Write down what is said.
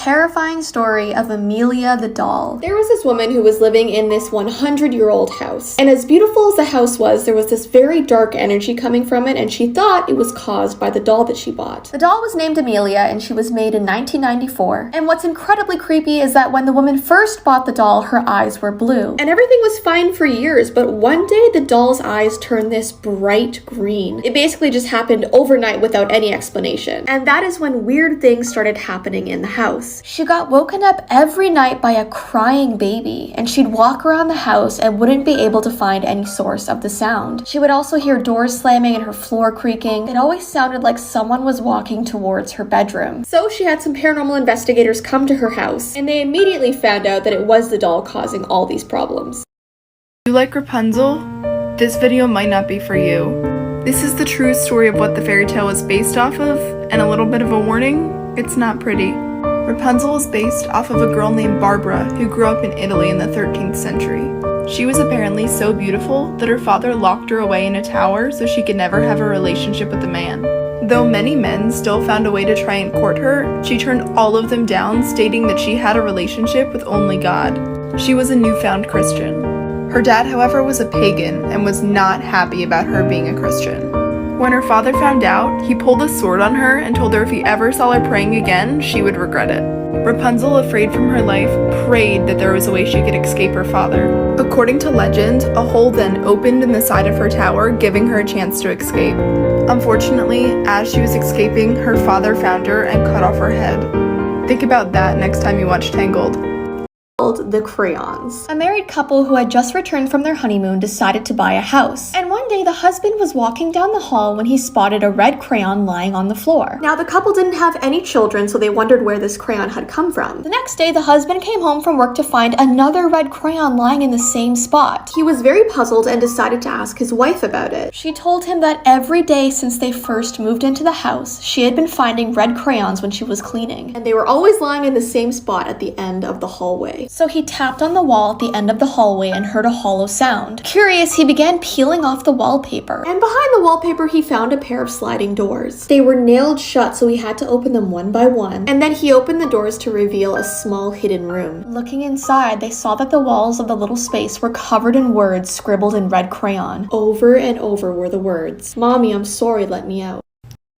terrifying story of Amelia the doll. There was this woman who was living in this 100-year-old house. And as beautiful as the house was, there was this very dark energy coming from it, and she thought it was caused by the doll that she bought. The doll was named Amelia, and she was made in 1994. And what's incredibly creepy is that when the woman first bought the doll, her eyes were blue. And everything was fine for years, but one day the doll's eyes turned this bright green. It basically just happened overnight without any explanation. And that is when weird things started happening in the house. She got woken up every night by a crying baby, and she'd walk around the house and wouldn't be able to find any source of the sound. She would also hear doors slamming and her floor creaking. It always sounded like someone was walking towards her bedroom. So she had some paranormal investigators come to her house, and they immediately found out that it was the doll causing all these problems. You like Rapunzel? This video might not be for you. This is the true story of what the fairy tale is based off of, and a little bit of a warning, it's not pretty. Rapunzel is based off of a girl named Barbara who grew up in Italy in the 13th century. She was apparently so beautiful that her father locked her away in a tower so she could never have a relationship with a man. Though many men still found a way to try and court her, she turned all of them down, stating that she had a relationship with only God. She was a newfound Christian. Her dad, however, was a pagan and was not happy about her being a Christian. When her father found out, he pulled a sword on her and told her if he ever saw her praying again, she would regret it. Rapunzel, afraid from her life, prayed that there was a way she could escape her father. According to legend, a hole then opened in the side of her tower, giving her a chance to escape. Unfortunately, as she was escaping, her father found her and cut off her head. Think about that next time you watch Tangled. The crayons. A married couple who had just returned from their honeymoon decided to buy a house. And one day the husband was walking down the hall when he spotted a red crayon lying on the floor. Now the couple didn't have any children, so they wondered where this crayon had come from. The next day, the husband came home from work to find another red crayon lying in the same spot. He was very puzzled and decided to ask his wife about it. She told him that every day since they first moved into the house, she had been finding red crayons when she was cleaning. And they were always lying in the same spot at the end of the hallway. So he tapped on the wall at the end of the hallway and heard a hollow sound. Curious, he began peeling off the wallpaper. And behind the wallpaper, he found a pair of sliding doors. They were nailed shut, so he had to open them one by one. And then he opened the doors to reveal a small hidden room. Looking inside, they saw that the walls of the little space were covered in words scribbled in red crayon. Over and over were the words, "Mommy, I'm sorry, let me out."